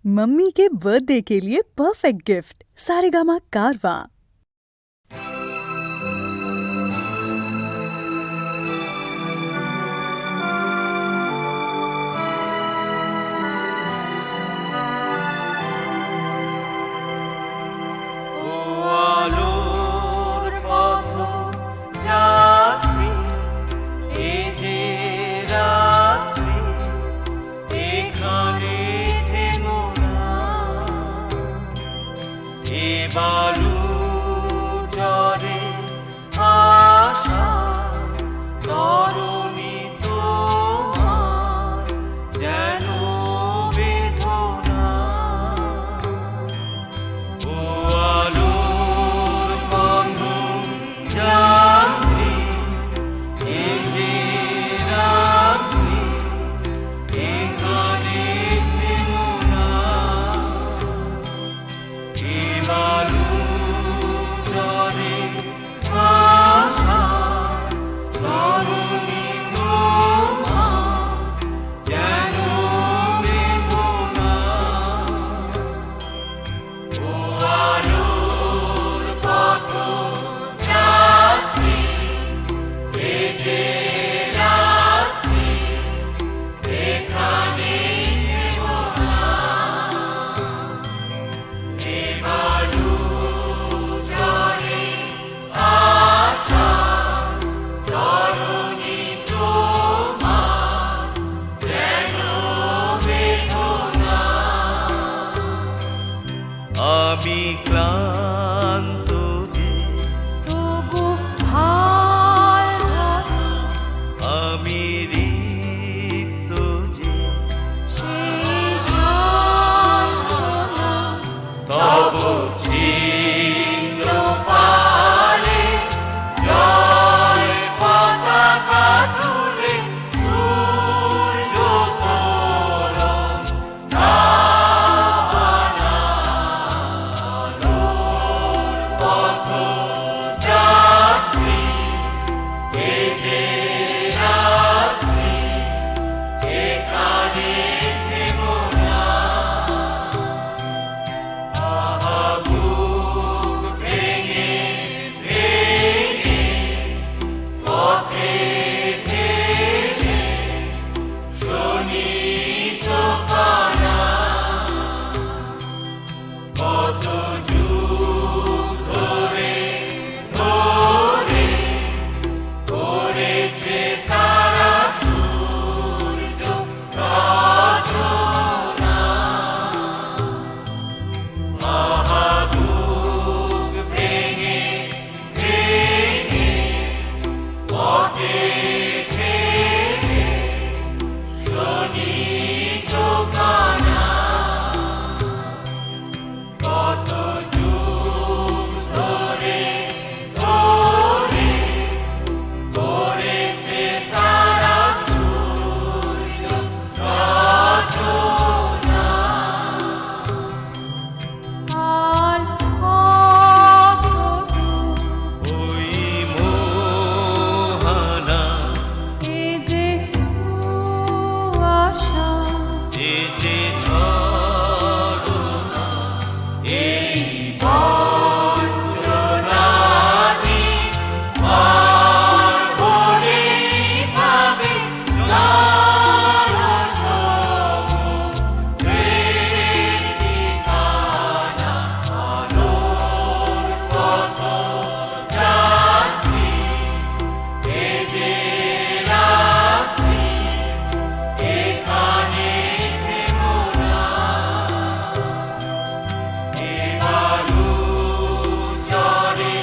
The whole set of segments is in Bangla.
मम्मी के बर्थडे के लिए परफेक्ट गिफ्ट सारेगामा कारवां। বালু চরে আশা তরুণী তোমার যেন বেদনা ও আলোর বন্ধন যাত্রী এ যে রাত্রি এখানে থেমো না বালু চরে আশা তরুণী তোমার যেন বেদনা ও আলোর পথ যাত্রী এ যে রাত্রি এখানে থেমো না এ বালু চরে আশা তরুণী তোমার যেন বেদনা আমি ক্লান্ত যে তবু হাল ধরে আমি রিক্ত যে সেই সান্ত্বনা তব ছিন্ন পারে জয় পতাকা তুলে সূর্য তোরণ চাহানা আলোর পথ যাত্রী এ যে রাত্রি এখানে থেমো না বুক ভেঙে ভেঙে পথে ঠেলে শোনিত কানা কত যুগ ধরে ধরে করেছে তারা সূর্য রচনা মহাবুক ভেঙে ভেঙে পথে ঠেলে শোনিত কানা কত যুগ ধরে ধরে করেছে তারা সূর্য রচনা আর কতদূর ওই মোহনা এ যে কুয়াশা এ যে ঝরনা এই বঞ্চনাদি পার করে পাবে জনসমুদ্রের ঠিকানা আলোর পথ যাত্রী এ যে রাত্রি এখানে থেমো না এ বালু চরে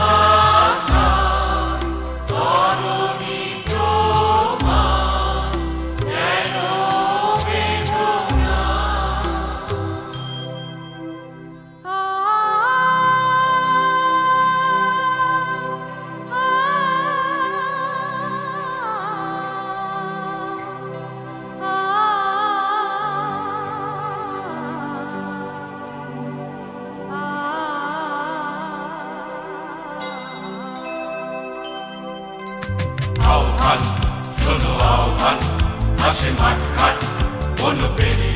আশা তরুণী তোমার যেন বেদনা আহ্বান শোনো আহ্বান আসে মাঠ ঘাট বনপেড়ে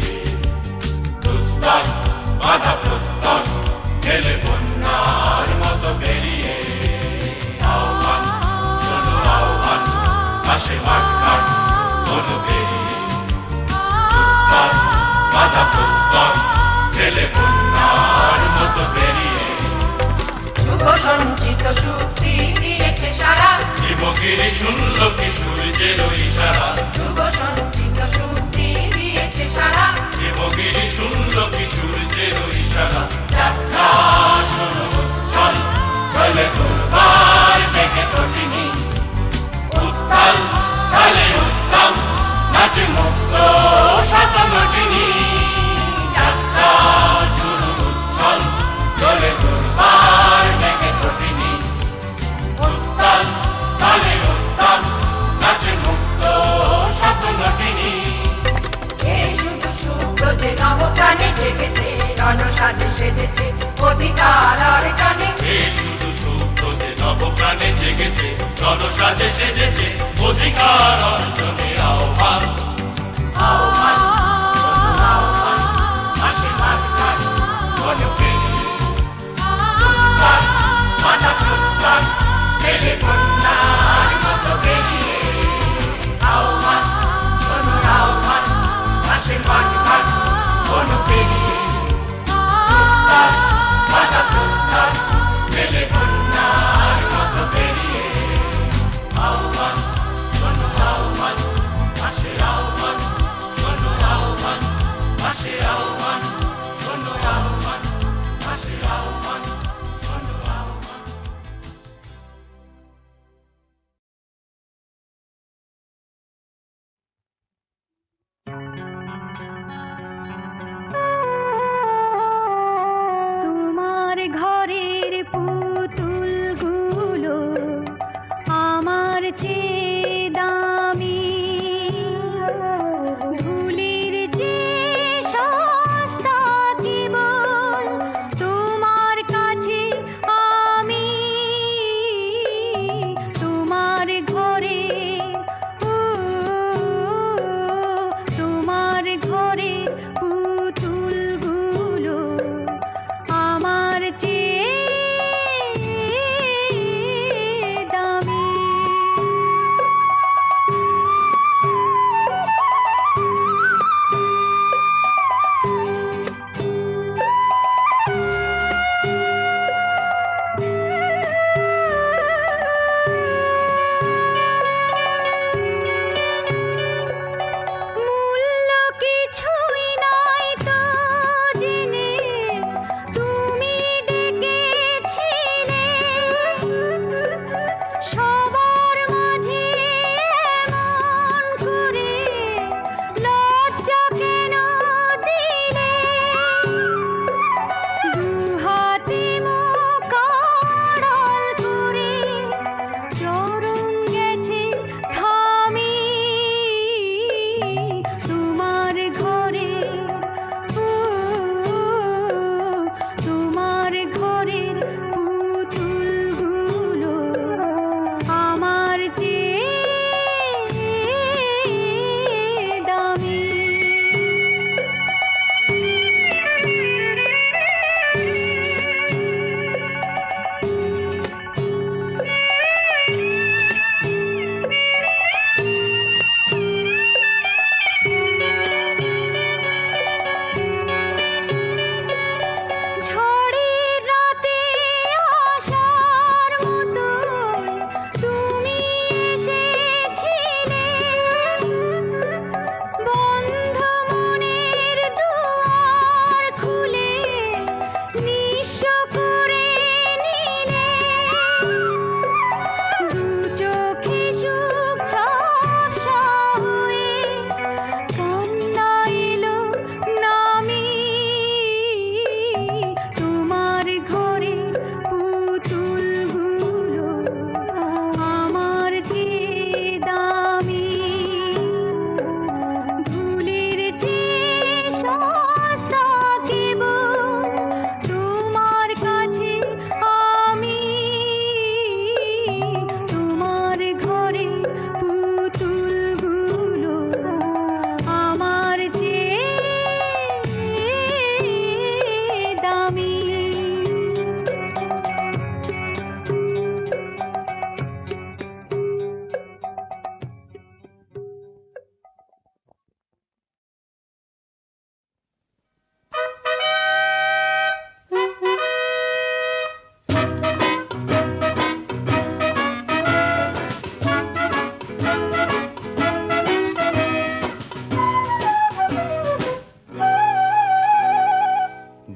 শক্তি দিয়েছে সারা, জীবগিরি শুনল কি সূর্যের ইশারা, যুব সংগীত শক্তি দিয়েছে সারা, জীবগিরি শুনল কি সূর্যের ইশারা। যাত্রা শুরু চল চলে দুর্বার থেকে কঠিনী, উত্তাল কালে উত্তম নাচে মুক্ত শতনটিনী। যাত্রা শুরু চল চলে দুর্বার থেকে কঠিনী, উত্তাল কালে উত্তম নাচে মুক্ত শতনটিনী। এই শুধু শুক্র যে নবপ্রাণে জেগেছে, রণসাজে সেজেছে অধিকার অর্জনে, এ শুধু শুক্র যে নবপ্রাণে জেগেছে, জনসাজে সেজেছে অধিকার অর্জনে আহ্বান। আহ্বান শোনো আহ্বান, আসে মাঝখান বন পেরিয়ে, প্রস্তার মাথা প্রস্তার ছেলে কন্যার মতো বেরিয়ে। আহ্বান শোনো আহ্বান, আসে মাঝখান বন পেরিয়ে, প্রস্তার মাথা প্রস্তার ছেলে কন্যার মতো বেরিয়ে। আহ্বান শোনো আহ্বান, আসে আহ্বান শোনো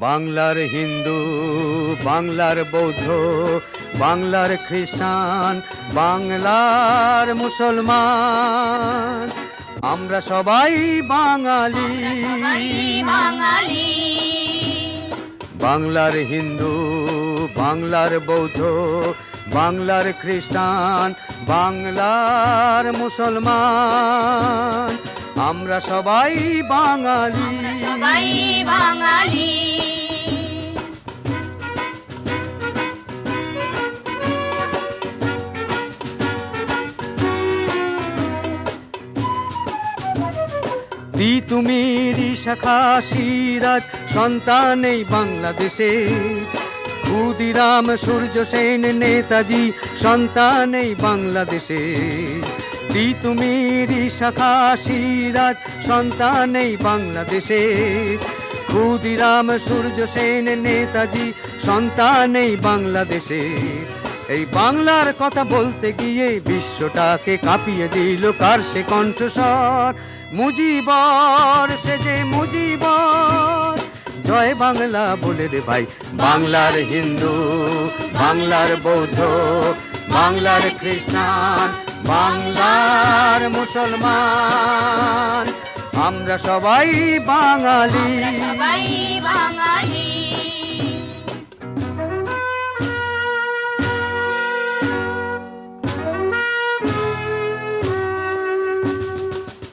বাংলার হিন্দু, বাংলার বৌদ্ধ, বাংলার খ্রিস্টান, বাংলার মুসলমান, আমরা সবাই বাঙালি। বাঙালি বাংলার হিন্দু, বাংলার বৌদ্ধ, বাংলার খ্রিস্টান, বাংলার মুসলমান, আমরা সবাই বাঙালি। সবাই বাঙালি তিতুমির শাখা সিরাজ সন্তান এই বাংলাদেশে, ক্ষুদিরাম সূর্য সেন নেতাজি সন্তান এই বাংলাদেশে। তিতুমির শাখা সিরাজ সন্তান এই বাংলাদেশে, ক্ষুদিরাম সূর্য সেন নেতাজি সন্তান এই বাংলাদেশে। এই বাংলার কথা বলতে গিয়ে বিশ্বটাকে কাঁপিয়ে দিল কার সে কণ্ঠস্বর, মুজিবর সে যে মুজিবর। জয় বাংলা বলে রে ভাই, বাংলার হিন্দু, বাংলার বৌদ্ধ, বাংলার খ্রিস্টান, বাংলার মুসলমান, আমরা সবাই বাঙালি। সবাই বাঙালি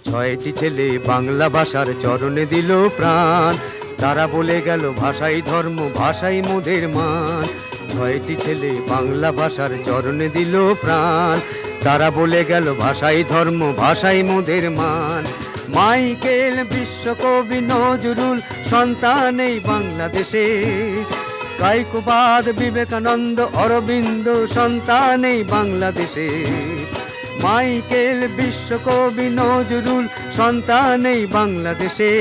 ছয়টি ছেলে বাংলা ভাষার চরণে দিল প্রাণ, তারা বলে গেল ভাষাই ধর্ম, ভাষাই মোদের মান। ছয়টি ছেলে বাংলা ভাষার চরণে দিল প্রাণ, তারা বলে গেল ভাষাই ধর্ম, ভাষাই মোদের মান। মাইকেল বিশ্বকবি নজরুল সন্তান এই বাংলাদেশে, কায়কোবাদ বিবেকানন্দ অরবিন্দ সন্তান এই বাংলাদেশে। মাইকেল বিশ্বকবি নজরুল সন্তান এই বাংলাদেশে,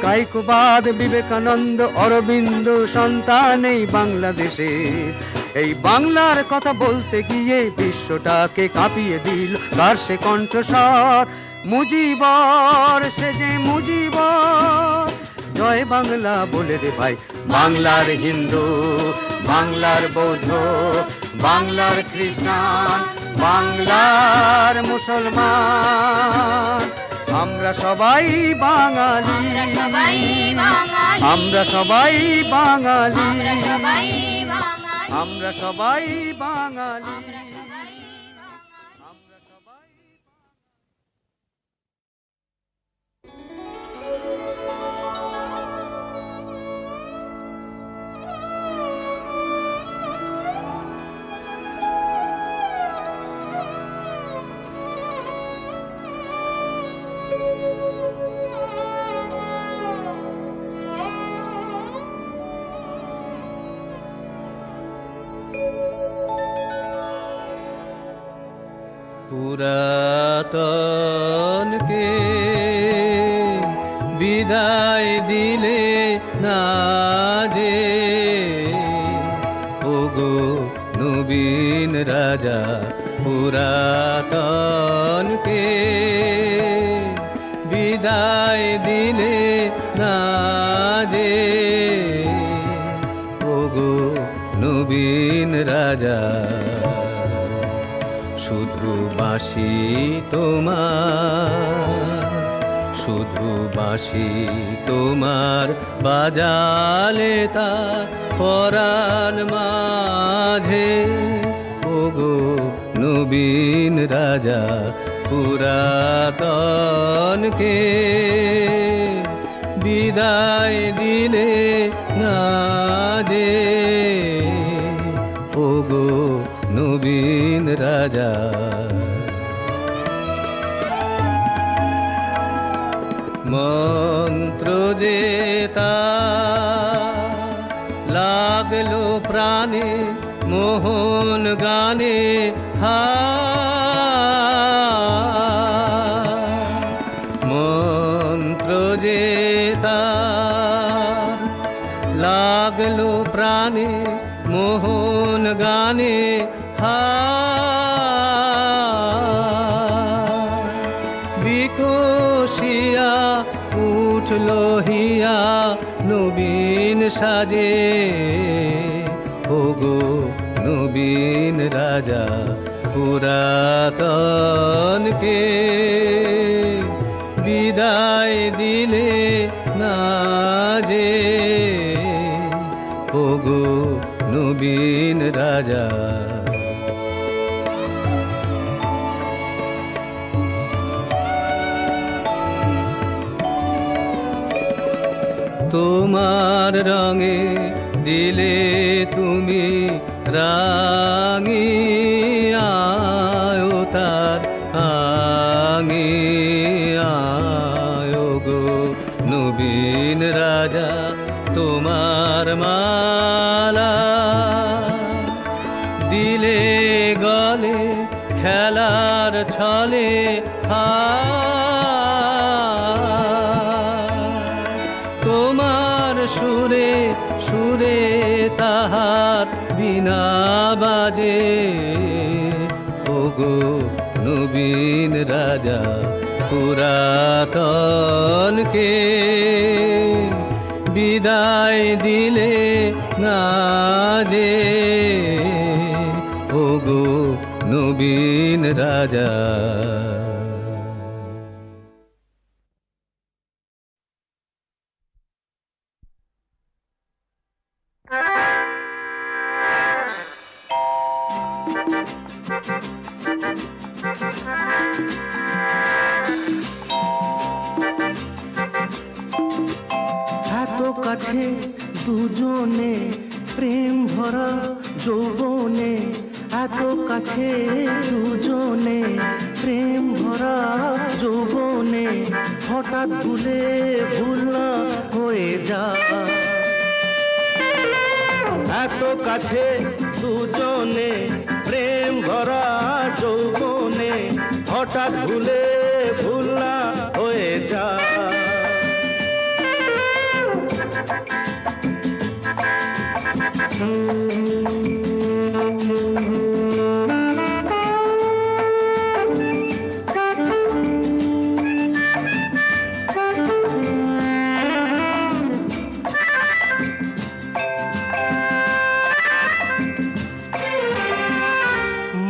কায়কোবাদ বিবেকানন্দ অরবিন্দ সন্তান এই বাংলাদেশে। এই বাংলার কথা বলতে গিয়ে বিশ্বটাকে কাঁপিয়ে দিল কার সে কণ্ঠস্বর, মুজিবর সে যে মুজিবর। জয় বাংলা বলে রে ভাই, বাংলার হিন্দু, বাংলার বৌদ্ধ, বাংলার খ্রিস্টান, বাংলার মুসলমান, আমরা সবাই বাঙালি। সবাই বাঙালি আমরা সবাই বাঙালি। সবাই বাঙালি আমরা সবাই বাঙালি। আমরা সবাই পুরাতনকে বিদায় দিলে না যে, ওগো নবীন রাজা পুরাতনকে বিদায় দিলে না যে, ওগো নবীন রাজা। শুধু বাঁশি তোমার, শুধু বাঁশি তোমার বাজালে তা পরাণ মাঝে, ওগো নবীন রাজা পুরাতনকে বিদায় দিলে না যে, ওগো নবীন রাজা। মন্ত্র জেতা লাগলো প্রাণে মোহন গানে, মন্ত্র জেতা লাগলো প্রাণে মোহন গানে, বিকশিয়া উঠ লোহিয়া নবীন সাজে, ওগো নবীন রাজা পুরাতনকে বিদায় দিলে না যে, ওগো নবীন রাজা। তোমার রঙে দিলে তুমি রাঙি আয়তার আঙি আয় গো নবীন রাজা তোমার মালা দিলে গলে খেলার ছলে তোমার সুরে সুরে তাহার বিনা বাজে, ওগো নবীন রাজা পুরাতনকে বিদায় দিলে না যে, ওগো নবীন রাজা। এত কাছে দুজনে প্রেম ভরা যৌবনে, এত কাছে দুজনে প্রেম ভরা যৌবনে, হঠাৎ ভুলে ভুল না হয়ে যায়। এত কাছে দুজনে প্রেম ভরা যৌবনে, হঠাৎ ভুলে ভুল না হয়ে যায়।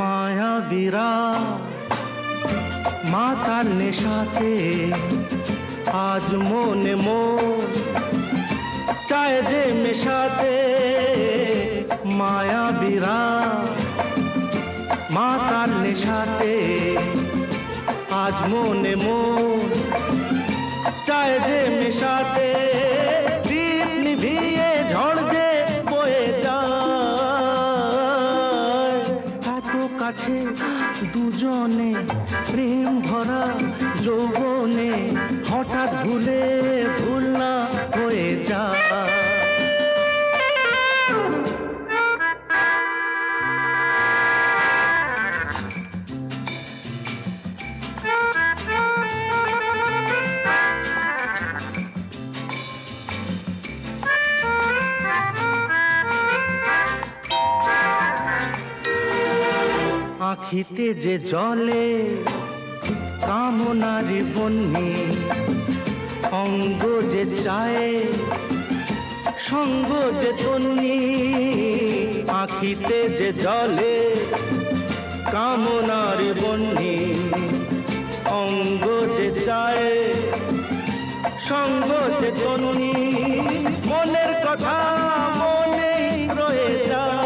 মায়াবীরা মাতার নেশাতে আজ মনে মন চায় যে মেশাতে। মায়াবীরা মাতার নেশাতে আজ মনে মন চায় যে মেশাতে। দীপ নিভিয়ে ঝড় যে বয়ে যায়, এত কাছে দুজনে প্রেম ভরা যৌবনে, হঠাৎ ভুলে ভুল না হয়ে যায়। আখিতে যে জলে কামনারি বন্যি, অঙ্গ যে চায় সঙ্গ যে তন্নি। আখিতে যে জলে কামনারি বন্যি, অঙ্গ যে চায় সঙ্গ যে তন্নি। মনের কথা মনেই রয়ে যায়,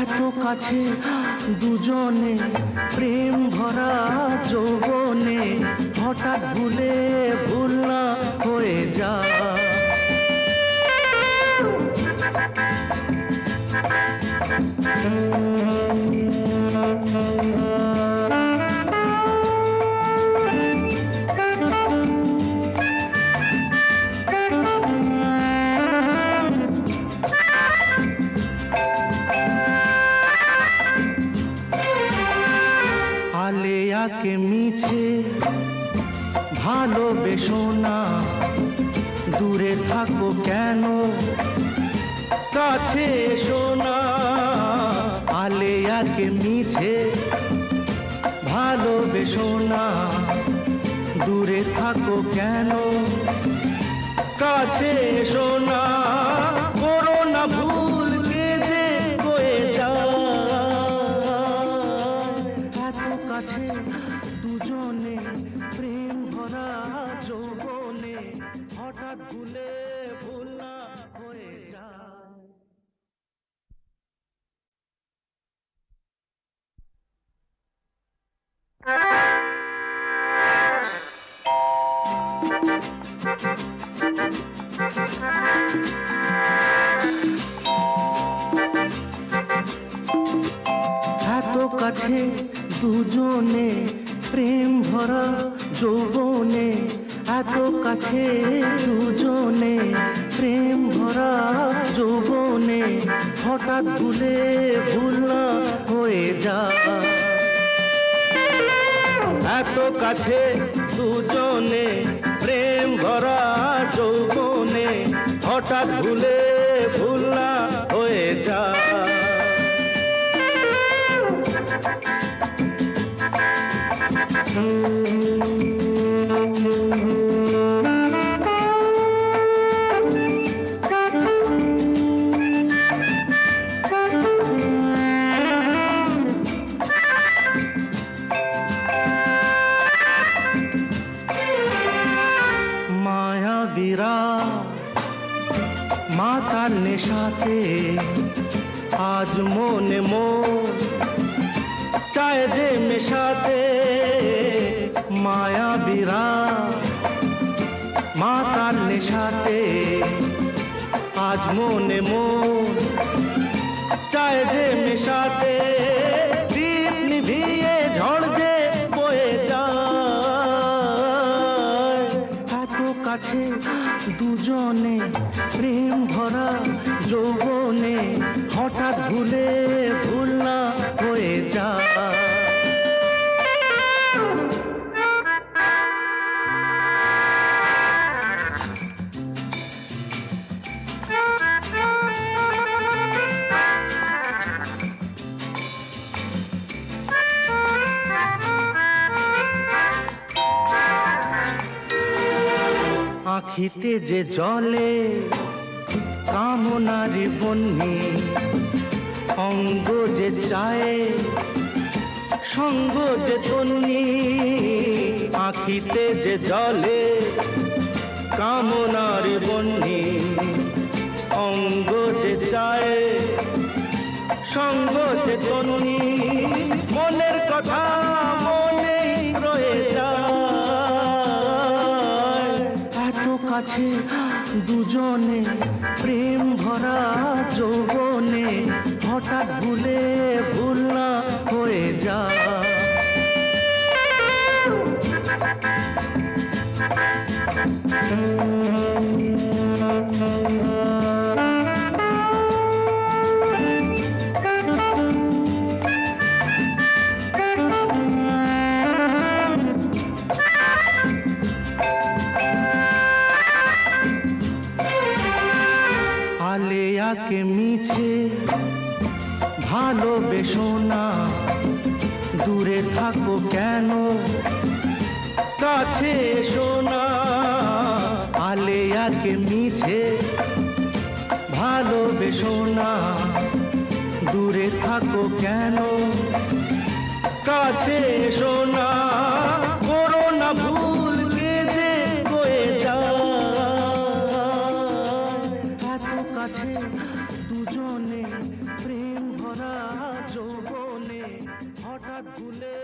এত কাছে দুজনে প্রেম ভরা যৌবনে, হঠাৎ ভুলে ভুল না হয়ে যায়। আলেয়াকে মিছে ভালোবেসো না, দূরে থাকো কেন কাছে এসো না। আলেয়াকে মিছে ভালোবেসো না, দূরে দূরে থাকো কেন কাছে এসো না করো না ভুল কে যে বয়ে যায় এত কাছে দুজনে প্রেম ভরা যৌবনে হঠাৎ ভুলে ভুল না হয়ে যায়। এত কাছে দুজনে প্রেম ভরা যৌবনে এত কাছে দুজনে প্রেম ভরা যৌবনে হঠাৎ ভুলে ভুল না হয়ে যায় এত কাছে দুজনে প্রেম ভরা যৌবনে হঠাৎ ভুলে ভুল না হয়ে যায় মায়াবীরা মাতার নেশাতে আজ মনে মন চায় যে মেশাতে মায়াবীরা মাতার নেশাতে আজ মনে মন চায় যে মেশাতে দীপ নিভিয়ে ঝড় যে বয়ে যায় এত কাছে দুজনে প্রেম ভরা যৌবনে হঠাৎ ভুলে ভুল না হয়ে যায় আখিতে যে জলে কামনারি বন্যি অঙ্গ যে চায় সঙ্গ যে তন্নি আখিতে যে জলে কামনারি বন্যি অঙ্গ যে চায় সঙ্গ যে তন্নি মনের কথা মনে রয়ে যায় এত কাছে দুজনে প্রেম ভরা যৌবনে হঠাৎ ভুলে ভুল না হয়ে যায় আলেয়াকে মিছে ভালোবেসো না দূরে থাকো কেন কাছে এসো না আলেয়াকে মিছে ভালোবেসো না দূরে থাকো কেন কাছে এসো না করো না ভুল কে যে বয়ে যায় এত কাছে দুজনে প্রেম ভরা যৌবনে হঠাৎ ভুলে